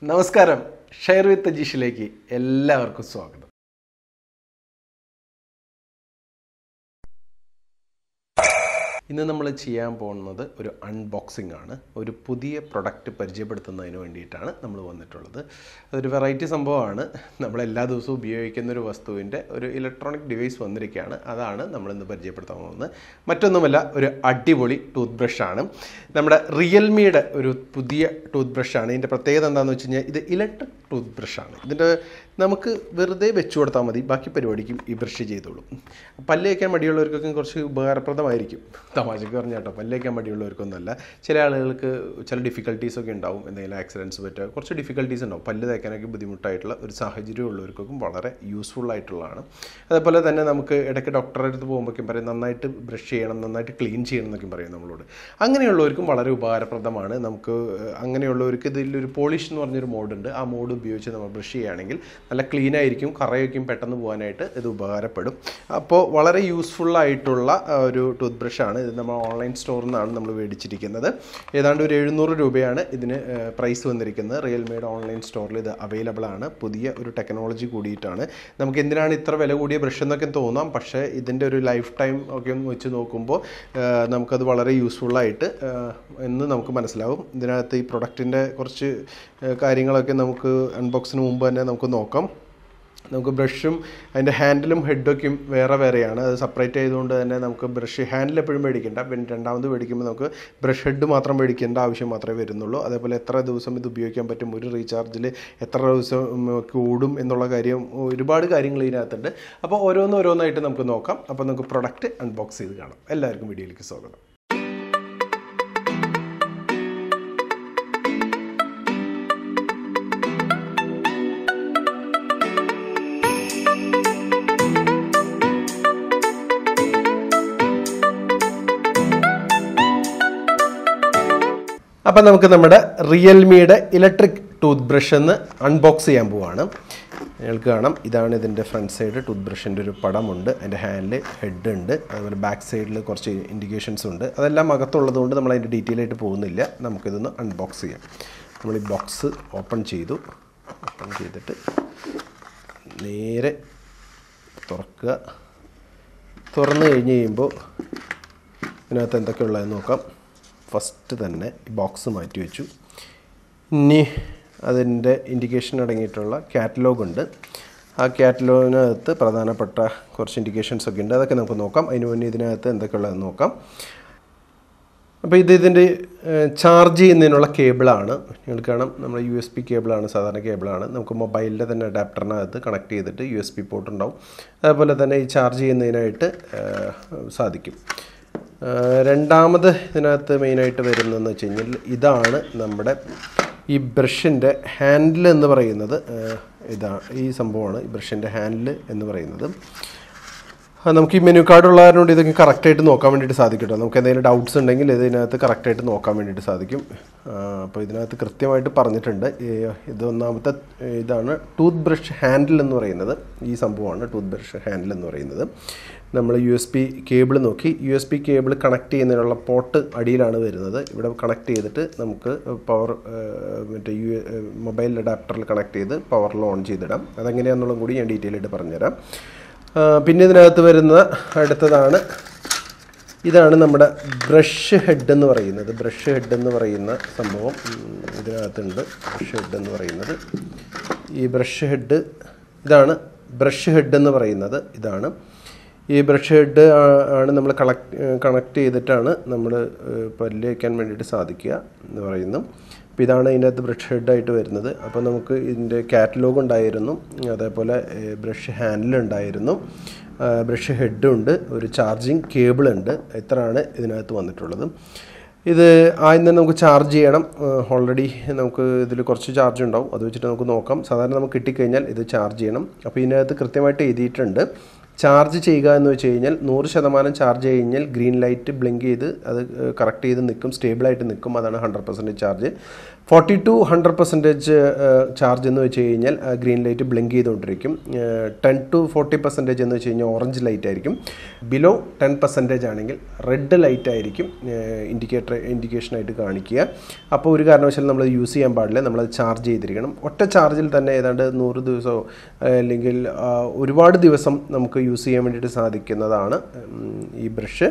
നമസ്കാരം, share with ജിഷിലേക്ക് എല്ലാവർക്കും സ്വാഗതം. ഇന്ന് നമ്മൾ ചെയ്യാൻ പോകുന്നത് ഒരു അൺബോക്സിംഗ് ആണ്. ഒരു പുതിയ പ്രൊഡക്റ്റ് പരിചയപ്പെടുത്തുന്നതിന് വേണ്ടിയിട്ടാണ് നമ്മൾ വന്നിട്ടുള്ളത്. അതൊരു വെറൈറ്റി സംഭവമാണ്. നമ്മൾ എല്ലാ ദിവസവും ഉപയോഗിക്കുന്ന ഒരു വസ്തുവിൻ്റെ ഒരു ഇലക്ട്രോണിക് ഡിവൈസ് വന്നിരിക്കുകയാണ്. അതാണ് നമ്മളിന്ന് പരിചയപ്പെടുത്താൻ പോകുന്നത്. മറ്റൊന്നുമല്ല, ഒരു അടിപൊളി ടൂത്ത് ബ്രഷാണ്. നമ്മുടെ റിയൽമിയുടെ ഒരു പുതിയ ടൂത്ത് ബ്രഷാണ്. ഇതിൻ്റെ പ്രത്യേകത എന്താണെന്ന് വെച്ച് കഴിഞ്ഞാൽ ഇത് ഇലക്ട്രിക് ടൂത്ത് ബ്രഷാണ്. ഇതിൻ്റെ നമുക്ക് വെറുതെ വെച്ച് കൊടുത്താൽ മതി, ബാക്കി പരിപാടിക്കും ഈ ബ്രഷ് ചെയ്തോളൂ. പല്ല് വയ്ക്കാൻ മടിയുള്ളവർക്കൊക്കെ കുറച്ച് ഉപകാരപ്രദമായിരിക്കും. തമാശക്ക് പറഞ്ഞാൽ കേട്ടോ, പല്ല് വയ്ക്കാൻ മടിയുള്ളവർക്കൊന്നുമല്ല. ചില ആളുകൾക്ക് ചില ഡിഫിക്കൽട്ടീസൊക്കെ ഉണ്ടാവും, എന്തെങ്കിലും ആക്സിഡൻറ്റ്സ് പറ്റുക, കുറച്ച് ഡിഫിക്കൽട്ടീസ് ഉണ്ടാവും. പല്ല് തേക്കാനൊക്കെ ബുദ്ധിമുട്ടായിട്ടുള്ള ഒരു സാഹചര്യം ഉള്ളവർക്കൊക്കെ വളരെ യൂസ്ഫുൾ ആയിട്ടുള്ളതാണ്. അതേപോലെ തന്നെ നമുക്ക് ഇടയ്ക്ക് ഡോക്ടറെ അടുത്ത് പോകുമ്പോഴേക്കും പറയും നന്നായിട്ട് ബ്രഷ് ചെയ്യണം, നന്നായിട്ട് ക്ലീൻ ചെയ്യണം എന്നൊക്കെ പറയും നമ്മളോട്. അങ്ങനെയുള്ളവർക്കും വളരെ ഉപകാരപ്രദമാണ്. നമുക്ക് അങ്ങനെയുള്ളവർക്ക് ഇതിലൊരു പോളിഷ് എന്ന് പറഞ്ഞൊരു മോഡുണ്ട്. ആ മോഡ് ഉപയോഗിച്ച് നമ്മൾ ബ്രഷ് ചെയ്യുകയാണെങ്കിൽ നല്ല ക്ലീൻ ആയിരിക്കും, കറയൊക്കെയും പെട്ടെന്ന് പോകാനായിട്ട് ഇത് ഉപകാരപ്പെടും. അപ്പോൾ വളരെ യൂസ്ഫുള്ളായിട്ടുള്ള ഒരു ടൂത്ത് ബ്രഷാണ്. ഇത് നമ്മൾ ഓൺലൈൻ സ്റ്റോറിൽ നിന്നാണ് നമ്മൾ മേടിച്ചിരിക്കുന്നത്. ഏതാണ്ട് ഒരു 700 രൂപയാണ് ഇതിന് പ്രൈസ് വന്നിരിക്കുന്നത്. റിയൽമിയുടെ ഓൺലൈൻ സ്റ്റോറിൽ ഇത് അവൈലബിൾ ആണ്. പുതിയ ഒരു ടെക്നോളജി കൂടിയിട്ടാണ്. നമുക്ക് എന്തിനാണ് ഇത്ര വില കൂടിയ ബ്രഷ് എന്നൊക്കെ തോന്നാം, പക്ഷേ ഇതിൻ്റെ ഒരു ലൈഫ് ടൈം ഒക്കെ ഒന്ന് വെച്ച് നോക്കുമ്പോൾ നമുക്കത് വളരെ യൂസ്ഫുള്ളായിട്ട് എന്ന് നമുക്ക് മനസ്സിലാവും. ഇതിനകത്ത് ഈ പ്രൊഡക്റ്റിൻ്റെ കുറച്ച് കാര്യങ്ങളൊക്കെ നമുക്ക് അൺബോക്സിന് മുമ്പ് തന്നെ നമുക്ക് നോക്കാം. നമുക്ക് ബ്രഷും അതിൻ്റെ ഹാൻഡിലും ഹെഡൊക്കെയും വേറെ വേറെയാണ്. അത് സെപ്പറേറ്റ് ചെയ്തുകൊണ്ട് തന്നെ നമുക്ക് ബ്രഷ് ഹാൻഡിൽ എപ്പോഴും മേടിക്കേണ്ട, പിന്നെ രണ്ടാമത് മേടിക്കുമ്പോൾ നമുക്ക് ബ്രഷ് ഹെഡ് മാത്രം മേടിക്കേണ്ട ആവശ്യം മാത്രമേ വരുന്നുള്ളൂ. അതേപോലെ എത്ര ദിവസം ഇത് ഉപയോഗിക്കാൻ പറ്റും, ഒരു റീചാർജിൽ എത്ര ദിവസം കൂടും എന്നുള്ള കാര്യം, ഒരുപാട് കാര്യങ്ങൾ ഇതിനകത്തുണ്ട്. അപ്പോൾ ഓരോന്നായിട്ട് നമുക്ക് നോക്കാം. അപ്പോൾ നമുക്ക് പ്രൊഡക്റ്റ് അൺബോക്സ് ചെയ്ത് കാണാം. എല്ലാവർക്കും വീഡിയോയിലേക്ക് സ്വാഗതം. അപ്പം നമുക്ക് നമ്മുടെ റിയൽമിയുടെ ഇലക്ട്രിക് ടൂത്ത് ബ്രഷ് എന്ന് അൺബോക്സ് ചെയ്യാൻ പോവുകയാണ്. നിങ്ങൾക്ക് കാണാം, ഇതാണ് ഇതിൻ്റെ ഫ്രണ്ട് സൈഡ്. ടൂത്ത് ബ്രഷിൻ്റെ ഒരു പടമുണ്ട്, അതിൻ്റെ ഹാൻഡിൽ ഹെഡ് ഉണ്ട്, അതുപോലെ ബാക്ക് സൈഡിൽ കുറച്ച് ഇൻഡിക്കേഷൻസ് ഉണ്ട്. അതെല്ലാം അകത്തുള്ളത് കൊണ്ട് നമ്മൾ അതിൻ്റെ ഡീറ്റെയിൽ ആയിട്ട് പോകുന്നില്ല. നമുക്കിതൊന്ന് അൺബോക്സ് ചെയ്യാം. നമ്മൾ ഈ ബോക്സ് ഓപ്പൺ ചെയ്തിട്ട് നേരെ തുറക്കുക. തുറന്നു കഴിഞ്ഞ് കഴിയുമ്പോൾ ഇതിനകത്ത് എന്തൊക്കെയുള്ളതെന്ന് നോക്കാം. ഫസ്റ്റ് തന്നെ ഈ ബോക്സ് മാറ്റി വെച്ചു. ഇനി അതിൻ്റെ ഇൻഡിക്കേഷൻ അടങ്ങിയിട്ടുള്ള കാറ്റലോഗ് ഉണ്ട്. ആ കാറ്റലോഗിനകത്ത് പ്രധാനപ്പെട്ട കുറച്ച് ഇൻഡിക്കേഷൻസ് ഒക്കെ ഉണ്ട്. അതൊക്കെ നമുക്ക് നോക്കാം. അതിന് മുന്നേ ഇതിനകത്ത് എന്തൊക്കെയുള്ളതെന്ന് നോക്കാം. അപ്പോൾ ഇതിൻ്റെ ചാർജ് ചെയ്യുന്നതിനുള്ള കേബിളാണ്. നിങ്ങൾക്ക് കാണാം, നമ്മൾ USB കേബിളാണ്, സാധാരണ കേബിളാണ്. നമുക്ക് മൊബൈലിൻ്റെ തന്നെ അഡാപ്റ്ററിനകത്ത് കണക്ട് ചെയ്തിട്ട് USB പോർട്ട് ഉണ്ടാവും. അതുപോലെ തന്നെ ഈ ചാർജ് ചെയ്യുന്നതിനായിട്ട് സാധിക്കും. രണ്ടാമത് ഇതിനകത്ത് മെയിനായിട്ട് വരുന്നതെന്ന് വെച്ച് കഴിഞ്ഞാൽ ഇതാണ് നമ്മുടെ ഈ ബ്രഷിൻ്റെ ഹാൻഡിൽ എന്ന് പറയുന്നത്. ഈ സംഭവമാണ് ഈ ബ്രഷിൻ്റെ ഹാൻഡിൽ എന്ന് പറയുന്നത്. നമുക്ക് ഈ മെനു കാർഡ് ഉള്ളതിനോട് ഇതൊക്കെ കറക്റ്റായിട്ട് നോക്കാൻ വേണ്ടിയിട്ട് സാധിക്കും കേട്ടോ. നമുക്ക് എന്തെങ്കിലും ഡൗട്ട്സ് ഉണ്ടെങ്കിൽ ഇതിനകത്ത് കറക്റ്റായിട്ട് നോക്കാൻ വേണ്ടിയിട്ട് സാധിക്കും. അപ്പോൾ ഇതിനകത്ത് കൃത്യമായിട്ട് പറഞ്ഞിട്ടുണ്ട്. ഇതൊന്നാമത്തെ ഇതാണ് ടൂത്ത് ബ്രഷ് ഹാൻഡിൽ എന്ന് പറയുന്നത്. ഈ സംഭവമാണ് ടൂത്ത് ബ്രഷ് ഹാൻഡിൽ എന്ന് പറയുന്നത്. നമ്മൾ USB കേബിൾ നോക്കി, USB കേബിൾ കണക്ട് ചെയ്യുന്നതിനുള്ള പോർട്ട് അടിയിലാണ് വരുന്നത്. ഇവിടെ കണക്ട് ചെയ്തിട്ട് നമുക്ക് പവർ മറ്റേ മൊബൈൽ അഡാപ്റ്ററിൽ കണക്ട് ചെയ്ത് പവറിൽ ഓൺ ചെയ്തിടാം. അതെങ്ങനെയാണെന്നുള്ളതും കൂടി ഞാൻ ഡീറ്റെയിൽ ആയിട്ട് പറഞ്ഞുതരാം. പിന്നെ ഇതിനകത്ത് വരുന്ന അടുത്തതാണ്, ഇതാണ് നമ്മുടെ ബ്രഷ് ഹെഡ് എന്ന് പറയുന്നത്. ബ്രഷ് ഹെഡ് എന്ന് പറയുന്ന സംഭവം ഇതിനകത്തുണ്ട്. ബ്രഷ് ഹെഡ് എന്ന് പറയുന്നത് ഈ ബ്രഷ് ഹെഡ്, ഇതാണ് ബ്രഷ് ഹെഡ് എന്ന് പറയുന്നത്. ഇതാണ് ഈ ബ്രഷ് ഹെഡ് ആണ് നമ്മൾ കണക്ട് ചെയ്തിട്ടാണ് നമ്മൾ പല്ല് വയ്ക്കാൻ വേണ്ടിയിട്ട് സാധിക്കുക എന്ന് പറയുന്നു. അപ്പോൾ ഇതാണ് ഇതിനകത്ത് ബ്രഷ് ഹെഡായിട്ട് വരുന്നത്. അപ്പോൾ നമുക്ക് ഇതിൻ്റെ കാറ്റലോഗ് ഉണ്ടായിരുന്നു, അതേപോലെ ബ്രഷ് ഹാൻഡിലുണ്ടായിരുന്നു, ബ്രഷ് ഹെഡുണ്ട്, ഒരു ചാർജിങ് കേബിളുണ്ട്. ഇത്രയാണ് ഇതിനകത്ത് വന്നിട്ടുള്ളത്. ഇത് ആദ്യം തന്നെ നമുക്ക് ചാർജ് ചെയ്യണം. ഓൾറെഡി നമുക്ക് ഇതിൽ കുറച്ച് ചാർജ് ഉണ്ടാവും, അത് വെച്ചിട്ട് നമുക്ക് നോക്കാം. സാധാരണ നമുക്ക് കിട്ടിക്കഴിഞ്ഞാൽ ഇത് ചാർജ് ചെയ്യണം. അപ്പോൾ ഇതിനകത്ത് കൃത്യമായിട്ട് എഴുതിയിട്ടുണ്ട്. ചാർജ് ചെയ്യുക എന്ന് വെച്ച് കഴിഞ്ഞാൽ 100% ചാർജ് കഴിഞ്ഞാൽ ഗ്രീൻ ലൈറ്റ് ബ്ലിങ്ക് ചെയ്ത് അത് കറക്റ്റ് ചെയ്ത് നിൽക്കും, സ്റ്റേബിളായിട്ട് നിൽക്കും. അതാണ് 100% ചാർജ്. 40 to 100% ചാർജ് എന്ന് വെച്ച് കഴിഞ്ഞാൽ ഗ്രീൻ ലൈറ്റ് ബ്ലിങ്ക് ചെയ്തുകൊണ്ടിരിക്കും. 10 to 40% എന്ന് വെച്ച് കഴിഞ്ഞാൽ ഓറഞ്ച് ലൈറ്റ് ആയിരിക്കും. ബിലോ 10% ആണെങ്കിൽ റെഡ് ലൈറ്റ് ആയിരിക്കും ഇൻഡിക്കേഷനായിട്ട് കാണിക്കുക. അപ്പോൾ ഒരു കാരണവശാലും നമ്മൾ യൂസ് ചെയ്യാൻ പാടില്ല, നമ്മളത് ചാർജ് ചെയ്തിരിക്കണം. ഒറ്റ ചാർജിൽ തന്നെ ഏതാണ്ട് 100 ദിവസമോ അല്ലെങ്കിൽ ഒരുപാട് ദിവസം നമുക്ക് യൂസ് ചെയ്യാൻ വേണ്ടിയിട്ട് സാധിക്കുന്നതാണ് ഈ ബ്രഷ്.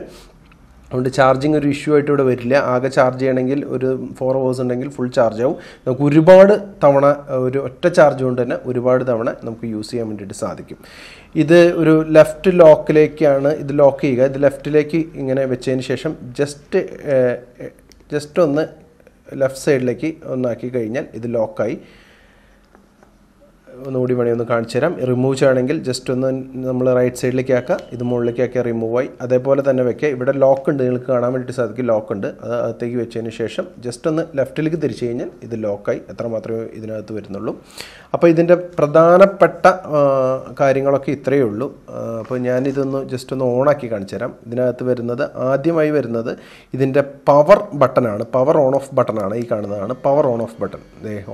അതുകൊണ്ട് ചാർജിങ് ഒരു ഇഷ്യൂ ആയിട്ട് ഇവിടെ വരില്ല. ആകെ ചാർജ് ചെയ്യണമെങ്കിൽ ഒരു 4 hours ഉണ്ടെങ്കിൽ ഫുൾ ചാർജ് ആവും. നമുക്ക് ഒരുപാട് തവണ ഒരു ഒറ്റ ചാർജ് കൊണ്ട് തന്നെ ഒരുപാട് തവണ നമുക്ക് യൂസ് ചെയ്യാൻ വേണ്ടിയിട്ട് സാധിക്കും. ഇത് ഒരു ലെഫ്റ്റ് ലോക്കിലേക്കാണ് ഇത് ലോക്ക് ചെയ്യുക. ഇത് ലെഫ്റ്റിലേക്ക് ഇങ്ങനെ വെച്ചതിന് ശേഷം ജസ്റ്റ് ഒന്ന് ലെഫ്റ്റ് സൈഡിലേക്ക് ഒന്നാക്കി കഴിഞ്ഞാൽ ഇത് ലോക്കായി. ഒന്നുകൂടി വേണമെങ്കിൽ ഒന്ന് കാണിച്ചു തരാം. റിമൂവ് ചെയ്യണമെങ്കിൽ ജസ്റ്റ് ഒന്ന് നമ്മൾ റൈറ്റ് സൈഡിലേക്ക് ആക്കുക, ഇത് മുകളിലേക്ക് ആക്കിയാൽ റിമൂവ് ആയി. അതേപോലെ തന്നെ വെക്കുക. ഇവിടെ ലോക്ക് ഉണ്ട്, നിങ്ങൾക്ക് കാണാൻ വേണ്ടിയിട്ട് സാധിക്കും. ലോക്ക് ഉണ്ട്, അത് അകത്തേക്ക് വെച്ചതിന് ശേഷം ജസ്റ്റ് ഒന്ന് ലെഫ്റ്റിലേക്ക് തിരിച്ചു കഴിഞ്ഞാൽ ഇത് ലോക്കായി. എത്ര മാത്രമേ ഇതിനകത്ത് വരുന്നുള്ളൂ. അപ്പോൾ ഇതിൻ്റെ പ്രധാനപ്പെട്ട കാര്യങ്ങളൊക്കെ ഇത്രയേ ഉള്ളൂ. അപ്പോൾ ഞാനിതൊന്ന് ജസ്റ്റ് ഒന്ന് ഓണാക്കി കാണിച്ചു തരാം. ഇതിനകത്ത് വരുന്നത് ആദ്യമായി വരുന്നത് ഇതിൻ്റെ പവർ ബട്ടനാണ്. പവർ ഓൺ ഓഫ് ബട്ടനാണ് ഈ കാണുന്നതാണ് പവർ ഓൺ ഓഫ് ബട്ടൺ.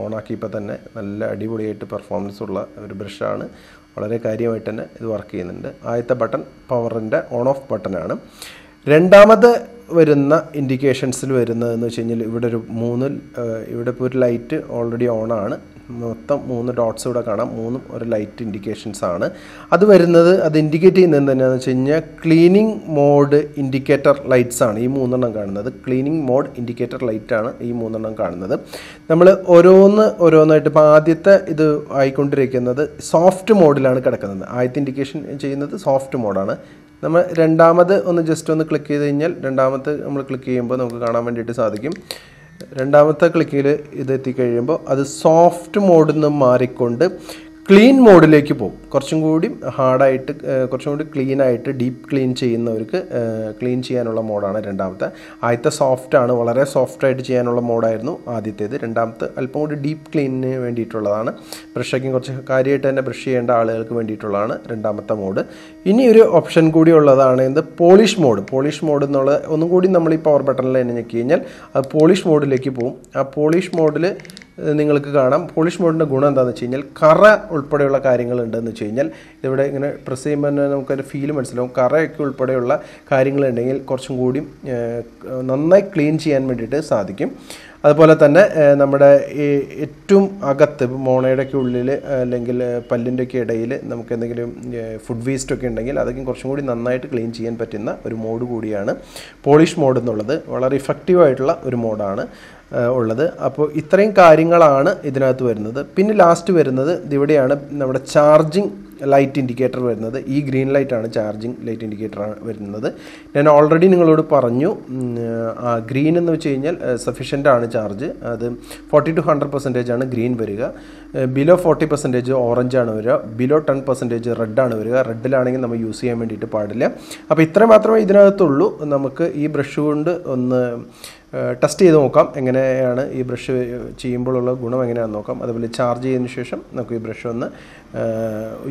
ഓണാക്കിയപ്പോൾ തന്നെ നല്ല അടിപൊളിയായിട്ട് പെർഫോമൻസ് ഉള്ള ഒരു ബ്രഷാണ്. വളരെ കാര്യമായിട്ട് തന്നെ ഇത് വർക്ക് ചെയ്യുന്നുണ്ട്. ആദ്യത്തെ ബട്ടൺ പവറിൻ്റെ ഓൺ ഓഫ് ബട്ടനാണ്. രണ്ടാമത് വരുന്ന ഇൻഡിക്കേഷൻസിൽ വരുന്നതെന്ന് വെച്ച് കഴിഞ്ഞാൽ ഇവിടെ ഇവിടെ ഇപ്പോൾ ഒരു ലൈറ്റ് ഓൾറെഡി ഓണാണ്. മൊത്തം 3 ഡോട്ട്സ് ഇവിടെ കാണാം. 3 ഒരു ലൈറ്റ് ഇൻഡിക്കേഷൻസ് ആണ്. അത് ഇൻഡിക്കേറ്റ് ചെയ്യുന്നത് എന്താണെന്ന് വെച്ച് കഴിഞ്ഞാൽ ക്ലീനിങ് മോഡ് ഇൻഡിക്കേറ്റർ ലൈറ്റ്സ് ആണ് ഈ 3 കാണുന്നത്. ക്ലീനിങ് മോഡ് ഇൻഡിക്കേറ്റർ ലൈറ്റ് ആണ് ഈ 3 കാണുന്നത്. നമ്മൾ ഓരോന്നായിട്ട് ഇപ്പോൾ ആദ്യത്തെ ഇത് ആയിക്കൊണ്ടിരിക്കുന്നത് സോഫ്റ്റ് മോഡിലാണ് കിടക്കുന്നത്. ആദ്യത്തെ ഇൻഡിക്കേഷൻ ചെയ്യുന്നത് സോഫ്റ്റ് മോഡാണ്. നമ്മൾ രണ്ടാമത് ജസ്റ്റ് ഒന്ന് ക്ലിക്ക് ചെയ്ത് കഴിഞ്ഞാൽ രണ്ടാമത്തെ നമ്മൾ ക്ലിക്ക് ചെയ്യുമ്പോൾ നമുക്ക് കാണാൻ വേണ്ടിയിട്ട് സാധിക്കും. രണ്ടാമത്തെ ക്ലിക്കിൽ ഇത് എത്തിക്കഴിയുമ്പോൾ അത് സോഫ്റ്റ് മോഡിൽ നിന്ന് മാറിക്കൊണ്ട് ക്ലീൻ മോഡിലേക്ക് പോകും. കുറച്ചും കൂടി ഹാർഡായിട്ട് കുറച്ചും കൂടി ക്ലീനായിട്ട് ഡീപ്പ് ക്ലീൻ ചെയ്യുന്നവർക്ക് ക്ലീൻ ചെയ്യാനുള്ള മോഡാണ് രണ്ടാമത്തെ. ആദ്യത്തെ സോഫ്റ്റാണ്, വളരെ സോഫ്റ്റായിട്ട് ചെയ്യാനുള്ള മോഡായിരുന്നു ആദ്യത്തേത്. രണ്ടാമത്തെ അല്പം കൂടി ഡീപ്പ് ക്ലീനിന് വേണ്ടിയിട്ടുള്ളതാണ്. ബ്രഷൊക്കെ കുറച്ച് കാര്യമായിട്ട് തന്നെ ബ്രഷ് ചെയ്യേണ്ട ആളുകൾക്ക് വേണ്ടിയിട്ടുള്ളതാണ് രണ്ടാമത്തെ മോഡ്. ഇനി ഒരു ഓപ്ഷൻ കൂടി ഉള്ളതാണ് പോളിഷ് മോഡ്. പോളിഷ് മോഡ് എന്നുള്ള ഒന്നും കൂടി നമ്മൾ ഈ പവർ ബട്ടണിൽ തന്നെ ഞെക്കി കഴിഞ്ഞാൽ അത് പോളിഷ് മോഡിലേക്ക് പോകും. ആ പോളിഷ് മോഡിൽ നിങ്ങൾക്ക് കാണാം. പോളിഷ് മോഡിൻ്റെ ഗുണം എന്താണെന്ന് വെച്ച് കഴിഞ്ഞാൽ കറ ഉൾപ്പെടെയുള്ള കാര്യങ്ങളുണ്ടെന്ന് വെച്ച് കഴിഞ്ഞാൽ ഇവിടെ ഇങ്ങനെ പ്രസ് ചെയ്യുമ്പോൾ തന്നെ നമുക്കൊരു ഫീൽ മനസ്സിലാവും. കറയൊക്കെ ഉൾപ്പെടെയുള്ള കാര്യങ്ങളുണ്ടെങ്കിൽ കുറച്ചും കൂടി നന്നായി ക്ലീൻ ചെയ്യാൻ വേണ്ടിയിട്ട് സാധിക്കും. അതുപോലെ തന്നെ നമ്മുടെ ഈ ഏറ്റവും അകത്ത് മോണയുടെയൊക്കെ ഉള്ളിൽ അല്ലെങ്കിൽ പല്ലിൻ്റെയൊക്കെ ഇടയിൽ നമുക്ക് എന്തെങ്കിലും ഫുഡ് വേസ്റ്റൊക്കെ ഉണ്ടെങ്കിൽ അതൊക്കെ കുറച്ചും കൂടി നന്നായിട്ട് ക്ലീൻ ചെയ്യാൻ പറ്റുന്ന ഒരു മോഡ് കൂടിയാണ് പോളിഷ് മോഡ് എന്നുള്ളത്. വളരെ ഇഫക്റ്റീവായിട്ടുള്ള ഒരു മോഡാണ് ഉള്ളത്. അപ്പോൾ ഇത്രയും കാര്യങ്ങളാണ് ഇതിനകത്ത് വരുന്നത്. പിന്നെ ലാസ്റ്റ് വരുന്നത് ഇവിടെയാണ് നമ്മുടെ ചാർജിങ് ലൈറ്റ് ഇൻഡിക്കേറ്റർ വരുന്നത്. ഈ ഗ്രീൻ ലൈറ്റാണ് ചാർജിങ് ലൈറ്റ് ഇൻഡിക്കേറ്റർ വരുന്നത്. ഞാൻ ഓൾറെഡി നിങ്ങളോട് പറഞ്ഞു ഗ്രീൻ എന്ന് വെച്ച് കഴിഞ്ഞാൽ സഫീഷ്യൻ്റ് ആണ് ചാർജ്. അത് 40 to 100% ആണ് ഗ്രീൻ വരിക. ബിലോ 40% ഓറഞ്ചാണ് വരിക. ബിലോ 10% റെഡാണ് വരിക. റെഡിലാണെങ്കിൽ നമ്മൾ യൂസ് ചെയ്യാൻ വേണ്ടിയിട്ട് പാടില്ല. അപ്പോൾ ഇത്ര മാത്രമേ ഇതിനകത്തുള്ളൂ. നമുക്ക് ഈ ബ്രഷ് കൊണ്ട് ഒന്ന് ടെസ്റ്റ് ചെയ്ത് നോക്കാം എങ്ങനെയാണ് ഈ ബ്രഷ് ചെയ്യുമ്പോഴുള്ള ഗുണം എങ്ങനെയാണെന്ന് നോക്കാം. അതുപോലെ ചാർജ് ചെയ്തതിന് ശേഷം നമുക്ക് ഈ ബ്രഷ് ഒന്ന്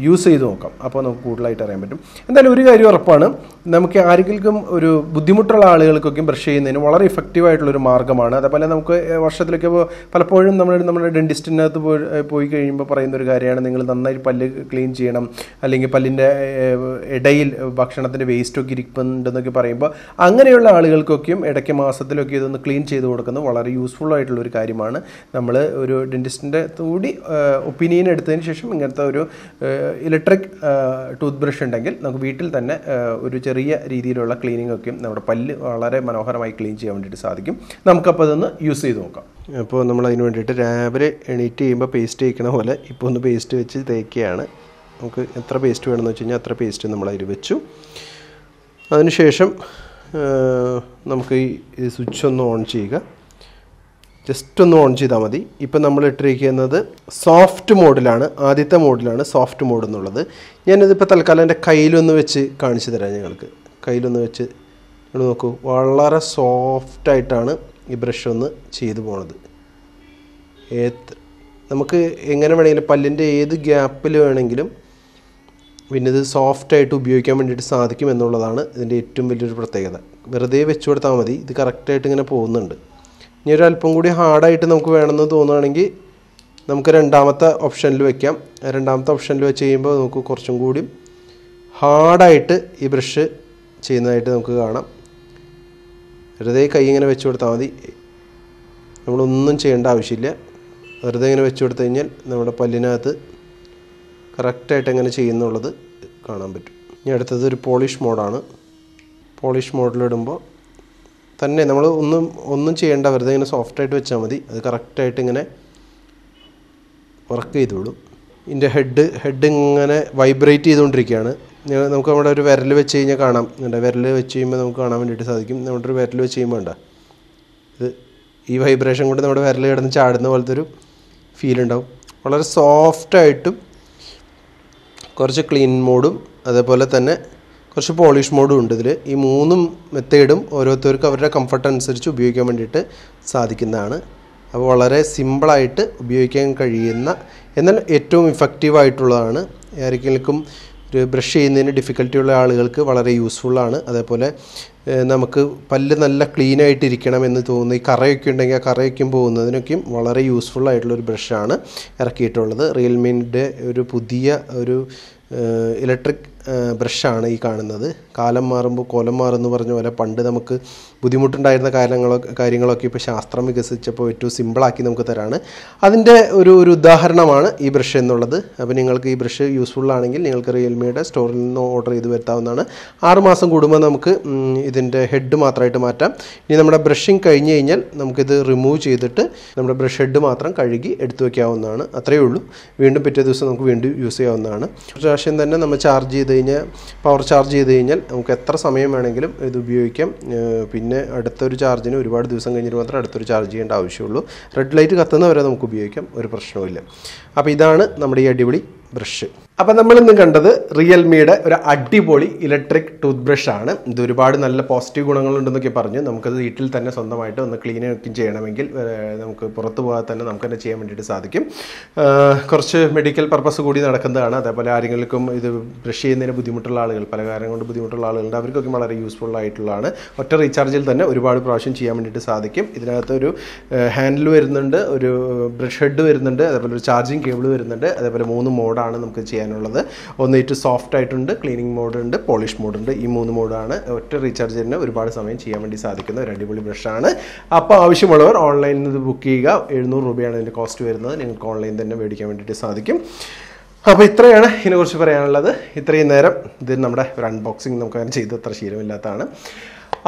യൂസ് ചെയ്ത് നോക്കാം. അപ്പോൾ നമുക്ക് കൂടുതലായിട്ട് അറിയാൻ പറ്റും. എന്തായാലും ഒരു കാര്യം ഉറപ്പാണ്, നമുക്ക് ആരെങ്കിലും ഒരു ബുദ്ധിമുട്ടുള്ള ആളുകൾക്കൊക്കെ ബ്രഷ് ചെയ്യുന്നതിന് വളരെ ഇഫക്റ്റീവായിട്ടുള്ളൊരു മാർഗ്ഗമാണ്. അതേപോലെ നമുക്ക് വർഷത്തിലൊക്കെ പലപ്പോഴും നമ്മുടെ ഡെൻറ്റിസ്റ്റിനകത്ത് പോയി കഴിയുമ്പോൾ പറയുന്ന ഒരു കാര്യമാണ് നിങ്ങൾ നന്നായി പല്ല് ക്ലീൻ ചെയ്യണം, അല്ലെങ്കിൽ പല്ലിൻ്റെ ഇടയിൽ ഭക്ഷണത്തിൻ്റെ വേസ്റ്റൊക്കെ ഇരിക്കുന്നുണ്ടെന്നൊക്കെ പറയുമ്പോൾ അങ്ങനെയുള്ള ആളുകൾക്കൊക്കെയും ഇടയ്ക്ക് മാസത്തിലൊക്കെ ഇതൊന്ന് ക്ലീൻ ചെയ്ത് കൊടുക്കുന്നത് വളരെ യൂസ്ഫുൾ ആയിട്ടുള്ളൊരു കാര്യമാണ്. നമ്മൾ ഒരു ഡെൻറ്റിസ്റ്റിൻ്റെ കൂടി ഒപ്പീനിയൻ എടുത്തതിന് ശേഷം ഇങ്ങനത്തെ ഒരു ഇലക്ട്രിക് ടൂത്ത് ബ്രഷ് ഉണ്ടെങ്കിൽ നമുക്ക് വീട്ടിൽ തന്നെ ഒരു ചെറിയ രീതിയിലുള്ള ക്ലീനിങ് ഒക്കെ നമ്മുടെ പല്ല് വളരെ മനോഹരമായി ക്ലീൻ ചെയ്യാൻ വേണ്ടിയിട്ട് സാധിക്കും. നമുക്കപ്പോൾ അതൊന്ന് യൂസ് ചെയ്ത് നോക്കാം. അപ്പോൾ നമ്മൾ അതിന് വേണ്ടിയിട്ട് രാവിലെ എണീറ്റ് ചെയ്യുമ്പോൾ പേസ്റ്റ് തേക്കണ പോലെ ഇപ്പോൾ ഒന്ന് പേസ്റ്റ് വെച്ച് തേക്കുകയാണ്. നമുക്ക് എത്ര പേസ്റ്റ് വേണമെന്ന് വെച്ച് കഴിഞ്ഞാൽ അത്ര പേസ്റ്റ് നമ്മൾ അതിൽ വെച്ചു. അതിനുശേഷം നമുക്ക് ഈ സ്വിച്ച് ഒന്ന് ഓൺ ചെയ്യുക. ജസ്റ്റ് ഒന്ന് ഓൺ ചെയ്താൽ മതി. ഇപ്പം നമ്മൾ ഇട്ടിരിക്കുന്നത് സോഫ്റ്റ് മോഡിലാണ്. ആദ്യത്തെ മോഡിലാണ് സോഫ്റ്റ് മോഡ് എന്നുള്ളത്. ഞാനിതിപ്പോൾ തൽക്കാലം എൻ്റെ കയ്യിലൊന്ന് വെച്ച് കാണിച്ചു തരാം. ഞങ്ങൾക്ക് കയ്യിലൊന്ന് വെച്ച് നോക്കൂ, വളരെ സോഫ്റ്റായിട്ടാണ് ഈ ബ്രഷ് ഒന്ന് ചെയ്തു പോണത്. നമുക്ക് എങ്ങനെ വേണമെങ്കിലും പല്ലിൻ്റെ ഏത് ഗ്യാപ്പിൽ വേണമെങ്കിലും പിന്നെ ഇത് സോഫ്റ്റായിട്ട് ഉപയോഗിക്കാൻ വേണ്ടിയിട്ട് സാധിക്കും എന്നുള്ളതാണ് ഇതിൻ്റെ ഏറ്റവും വലിയൊരു പ്രത്യേകത. വെറുതെ വെച്ച് കൊടുത്താൽ മതി, ഇത് കറക്റ്റായിട്ട് ഇങ്ങനെ പോകുന്നുണ്ട്. ഇനി ഒരു അല്പം കൂടി ഹാർഡായിട്ട് നമുക്ക് വേണമെന്ന് തോന്നുകയാണെങ്കിൽ നമുക്ക് രണ്ടാമത്തെ ഓപ്ഷനിൽ വെക്കാം. രണ്ടാമത്തെ ഓപ്ഷനിൽ വെച്ച് കഴിയുമ്പോൾ നമുക്ക് കുറച്ചും കൂടി ഹാർഡായിട്ട് ഈ ബ്രഷ് ചെയ്യുന്നതായിട്ട് നമുക്ക് കാണാം. വെറുതെ കൈ ഇങ്ങനെ വെച്ച് കൊടുത്താൽ മതി, നമ്മളൊന്നും ചെയ്യേണ്ട ആവശ്യമില്ല. വെറുതെ ഇങ്ങനെ വെച്ച് കൊടുത്തു കഴിഞ്ഞാൽ നമ്മുടെ പല്ലിനകത്ത് കറക്റ്റായിട്ട് എങ്ങനെ ചെയ്യുന്നുള്ളത് കാണാൻ പറ്റും. ഇനി അടുത്തത് ഒരു പോളിഷ് മോഡാണ്. പോളിഷ് മോഡിലിടുമ്പോൾ തന്നെ നമ്മൾ ഒന്നും ചെയ്യേണ്ട, വെറുതെ ഇങ്ങനെ സോഫ്റ്റായിട്ട് വെച്ചാൽ മതി. അത് കറക്റ്റായിട്ട് ഇങ്ങനെ വർക്ക് ചെയ്തോളും. ഇതിൻ്റെ ഹെഡ് ഇങ്ങനെ വൈബ്രേറ്റ് ചെയ്തുകൊണ്ടിരിക്കുകയാണ്. നമുക്ക് നമ്മുടെ ഒരു വിരൽ വെച്ച് കഴിഞ്ഞാൽ കാണാം. വിരൽ വെച്ച് കഴിയുമ്പോൾ നമുക്ക് കാണാൻ വേണ്ടിയിട്ട് സാധിക്കും. നമ്മുടെ ഒരു വിരൽ വെച്ച് കഴിയുമ്പോൾ വേണ്ട, ഇത് ഈ വൈബ്രേഷൻ കൊണ്ട് നമ്മുടെ വിരൽ കിടന്ന് ചാടുന്ന പോലത്തെ ഒരു ഫീൽ ഉണ്ടാവും. വളരെ സോഫ്റ്റായിട്ടും കുറച്ച് ക്ലീൻ മോഡും അതേപോലെ തന്നെ കുറച്ച് പോളിഷ് മോഡും ഉണ്ട് ഇതിൽ. ഈ മൂന്നും മെത്തേഡും ഓരോരുത്തർക്കും അവരുടെ കംഫർട്ട് അനുസരിച്ച് ഉപയോഗിക്കാൻ വേണ്ടിയിട്ട് സാധിക്കുന്നതാണ്. അപ്പോൾ വളരെ സിമ്പിളായിട്ട് ഉപയോഗിക്കാൻ കഴിയുന്ന എന്നാൽ ഏറ്റവും ഇഫക്റ്റീവായിട്ടുള്ളതാണ്. ആർക്കെങ്കിലും ഒരു ബ്രഷ് ചെയ്യുന്നതിന് ഡിഫിക്കൽറ്റി ഉള്ള ആളുകൾക്ക് വളരെ യൂസ്ഫുള്ളാണ്. അതേപോലെ നമുക്ക് പല്ല് നല്ല ക്ലീൻ ആയിട്ടിരിക്കണം എന്ന് തോന്നുന്ന ഈ കറയൊക്കെ ഉണ്ടെങ്കിൽ ആ കറയൊക്കെയും പോകുന്നതിനൊക്കെയും വളരെ യൂസ്ഫുള്ളായിട്ടുള്ളൊരു ബ്രഷാണ് ഇറക്കിയിട്ടുള്ളത്. റിയൽമിൻ്റെ ഒരു പുതിയ ഒരു ഇലക്ട്രിക് ബ്രഷാണ് ഈ കാണുന്നത്. കാലം മാറുമ്പോൾ കോലം മാറുമെന്ന് പറഞ്ഞ പോലെ പണ്ട് നമുക്ക് ബുദ്ധിമുട്ടുണ്ടായിരുന്ന കാര്യങ്ങളൊക്കെ ഇപ്പോൾ ശാസ്ത്രം വികസിച്ചപ്പോൾ ഏറ്റവും സിമ്പിളാക്കി നമുക്ക് തരാണ്. അതിൻ്റെ ഒരു ഉദാഹരണമാണ് ഈ ബ്രഷ് എന്നുള്ളത്. അപ്പോൾ നിങ്ങൾക്ക് ഈ ബ്രഷ് യൂസ്ഫുള്ളാണെങ്കിൽ നിങ്ങൾക്ക് റിയൽമിയുടെ സ്റ്റോറിൽ നിന്ന് ഓർഡർ ചെയ്ത് വരുത്താവുന്നതാണ്. 6 മാസം കൂടുമ്പോൾ നമുക്ക് ഇതിൻ്റെ ഹെഡ് മാത്രമായിട്ട് മാറ്റാം. ഇനി നമ്മുടെ ബ്രഷിങ് കഴിഞ്ഞ് കഴിഞ്ഞാൽ നമുക്കിത് റിമൂവ് ചെയ്തിട്ട് നമ്മുടെ ബ്രഷ് ഹെഡ് മാത്രം കഴുകി എടുത്തു വയ്ക്കാവുന്നതാണ്. അത്രയേ ഉള്ളൂ. വീണ്ടും പിറ്റേ ദിവസം നമുക്ക് വീണ്ടും യൂസ് ചെയ്യാവുന്നതാണ്. ഒരു പ്രാവശ്യം തന്നെ നമ്മൾ ചാർജ് ചെയ്ത് കഴിഞ്ഞാൽ, പവർ ചാർജ് ചെയ്ത് കഴിഞ്ഞാൽ നമുക്ക് എത്ര സമയം വേണമെങ്കിലും ഇത് ഉപയോഗിക്കാം. പിന്നെ അടുത്തൊരു ചാർജിന് ഒരുപാട് ദിവസം കഴിഞ്ഞിട്ട് മാത്രം അടുത്തൊരു ചാർജ് ചെയ്യേണ്ട ആവശ്യമുള്ളൂ. റെഡ് ലൈറ്റ് കത്തുന്നവരെ നമുക്ക് ഉപയോഗിക്കാം, ഒരു പ്രശ്നവുമില്ല. അപ്പോൾ ഇതാണ് നമ്മുടെ ഈ അടിപൊളി ബ്രഷ്. അപ്പോൾ നമ്മളിന്ന് കണ്ടത് റിയൽമിയുടെ ഒരു അടിപൊളി ഇലക്ട്രിക് ടൂത്ത് ബ്രഷാണ്. ഇത് ഒരുപാട് നല്ല പോസിറ്റീവ് ഗുണങ്ങളുണ്ടെന്നൊക്കെ പറഞ്ഞു. നമുക്കത് വീട്ടിൽ തന്നെ സ്വന്തമായിട്ട് ഒന്ന് ക്ലീൻ ഒക്കെ ചെയ്യണമെങ്കിൽ നമുക്ക് പുറത്ത് പോകാതെ തന്നെ നമുക്ക് തന്നെ ചെയ്യാൻ വേണ്ടിയിട്ട് സാധിക്കും. കുറച്ച് മെഡിക്കൽ പർപ്പസ് കൂടി നടക്കുന്നതാണ്. അതേപോലെ ആരെങ്കിലും ഇത് ബ്രഷ് ചെയ്യുന്നതിന് ബുദ്ധിമുട്ടുള്ള ആളുകൾ, പല കാര്യം കൊണ്ട് ബുദ്ധിമുട്ടുള്ള ആളുകളുണ്ട്, അവർക്കൊക്കെ വളരെ യൂസ്ഫുൾ ആയിട്ടുള്ളതാണ്. ഒറ്റ റീചാർജിൽ തന്നെ ഒരുപാട് പ്രാവശ്യം ചെയ്യാൻ വേണ്ടിയിട്ട് സാധിക്കും. ഇതിനകത്ത് ഒരു ഹാൻഡിൽ വരുന്നുണ്ട്, ഒരു ബ്രഷ് ഹെഡ് വരുന്നുണ്ട്, അതേപോലെ ഒരു ചാർജിങ് കേബിൾ വരുന്നുണ്ട്. അതേപോലെ 3 മോഡാണ് നമുക്ക് ചെയ്യാനുള്ളത്. ഒന്ന് ഏറ്റവും സോഫ്റ്റ് ആയിട്ടുണ്ട്, ക്ലീനിങ് മോഡ് ഉണ്ട്, പോളിഷ് മോഡ് ഉണ്ട്. ഈ 3 മോഡാണ്. ഒറ്റ റീചാർജ് തന്നെ ഒരുപാട് സമയം ചെയ്യാൻ വേണ്ടി സാധിക്കുന്ന ഒരു അടിപൊളി ബ്രഷാണ്. അപ്പോൾ ആവശ്യമുള്ളവർ ഓൺലൈനിൽ നിന്ന് ബുക്ക് ചെയ്യുക. 700 രൂപയാണ് ഇതിൻ്റെ കോസ്റ്റ് വരുന്നത്. നിങ്ങൾക്ക് ഓൺലൈൻ തന്നെ മേടിക്കാൻ വേണ്ടിയിട്ട് സാധിക്കും. അപ്പോൾ ഇത്രയാണ് ഇതിനെക്കുറിച്ച് പറയാനുള്ളത്. ഇത്രയും നേരം ഇത് നമ്മുടെ ഒരു അൺബോക്സിങ് നമുക്ക് അങ്ങനെ ചെയ്ത് അത്ര ശീലമില്ലാത്തതാണ്.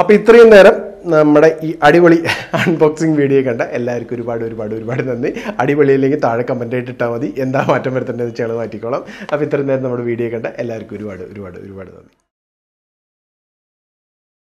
അപ്പോൾ ഇത്രയും നേരം നമ്മുടെ ഈ അടിപൊളി അൺബോക്സിങ് വീഡിയോ കണ്ട എല്ലാവർക്കും ഒരുപാട് നന്ദി. അടിപൊളി അല്ലെങ്കിൽ താഴെ കമൻ്റ് ആയിട്ട് ഇട്ടാൽ മതി. എന്താ മാറ്റം വരുത്തേണ്ടതെന്ന് വെച്ചാൽ മാറ്റിക്കോളാം. അപ്പോൾ ഇത്രയും നേരം നമ്മുടെ വീഡിയോ കണ്ട എല്ലാവർക്കും ഒരുപാട് നന്ദി.